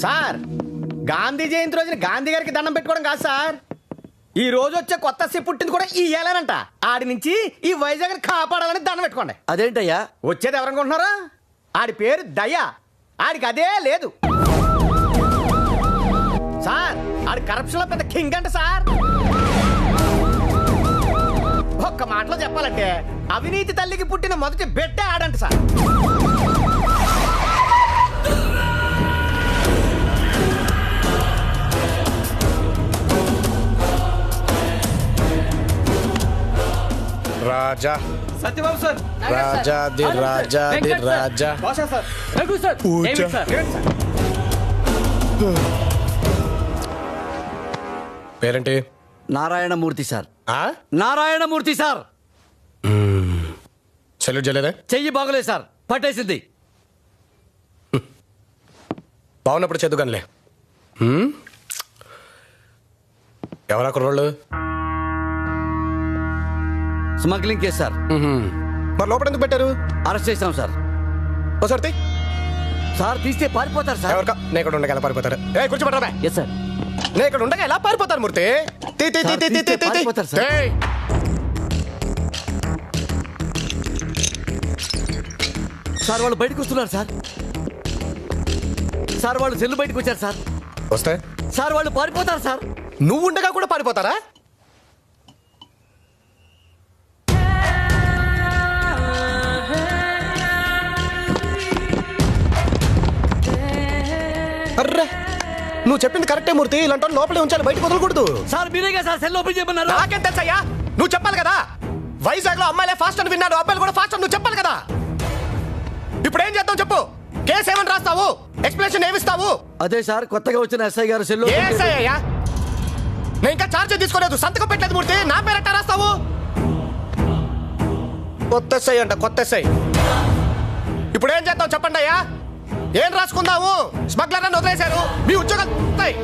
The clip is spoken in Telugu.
సార్ గాంధీ జయంతి రోజున గాంధీ గారికి దండం పెట్టుకోవడం కాదు సార్, ఈ రోజు వచ్చే కొత్త సి పుట్టింది కూడా ఈ ఏలేనంట. ఆడి నుంచి ఈ వైజాగ్ని కాపాడాలని దండం పెట్టుకోండి. అదేంటయ్యా? వచ్చేది ఎవరనుకుంటున్నారా? ఆడి పేరు దయ, ఆడికి అదే లేదు సార్. ఆడి కరప్షన్ లో పెద్ద కింగ్ అంట సార్. ఒక్క మాటలో చెప్పాలంటే అవినీతి తల్లికి పుట్టిన మొదటి బిడ్డ ఆడంట sir. Raja Satyababu sir, Raja the Raja the Raja Basha sir, Raghu sir, Pooja. David sir. పేరేంటి? నారాయణమూర్తి సార్. ఆ? నారాయణమూర్తి సార్. సెల్యూట్ చేయలేదా? చెయ్యి బాగలేదు సార్, పట్టేసింది. బాగున్నప్పుడు చదువుగానిలే. ఎవరా కుర్రోళ్ళు? Smuggling case sir. మరి లోపల ఎందుకు పెట్టారు? అరెస్ట్ చేశాం సార్. ఒకసారి తీ. సార్ తీస్తే పారిపోతారు సార్. ఎవరికా? నేను ఇక్కడ ఉండగా ఎలా పారిపోతారు? ఏ కూర్చోబెట్టరా? Yes sir. నేను ఇక్కడ ఉండగా ఎలా పారిపోతారు మూర్తి? తీ తీ తీ సార్, తీ తీ తీస్తే తీ తీ. పారిపోతారు సార్. ఏయ్! సార్ వాళ్ళు బయటకు వస్తున్నారు సార్. సార్ వాళ్ళు సెల్లు బయటకు వచ్చారు సార్. వస్తే సార్ వాళ్ళు పారిపోతారు సార్. నువ్వు ఉండగా కూడా పారిపోతారా? అర్రే, నువ్వు చెప్పింది కరెక్టే మూర్తి. ఇలాంటి వాళ్ళు లోపలే ఉంచాలి, బయటకు వదలకూడదు. సార్ మీరేగా సార్ సెల్ ఓపెన్ చేయమన్నారు. నాకేం తెలుసయ్యా? నువ్వు చెప్పాలి కదా. వైజాగ్ లో అమ్మాయిలే ఫాస్ట్ అని విన్నాడు, అబ్బాయిలు కూడా ఫాస్ట్ అని నువ్వు చెప్పాలి కదా. ఇప్పుడు ఏం చేద్దాం చెప్పు? కేసు ఏమని రాస్తావు? ఎక్స్ప్లెనేషన్ ఏమిస్తావు? అదే సార్ కొత్తగా వచ్చిన ఎస్ఐ గారు సెల్ ఏ ఎస్ఐ అయ్యా? నేను ఇంకా ఛార్జ్ తీసుకోలేదు, సంతకం పెట్టలేదు మూర్తి. నా పేరట్ట రాస్తావు? కొత్త ఎస్ఐ అంట, కొత్త ఎస్ఐ. ఇప్పుడు ఏం చేద్దాం చెప్పండి అయ్యా? ఏం రాసుకుందాము? స్మగ్లర్ అని వదిలేశారు, మీ ఉద్యోగాలు పోతాయి.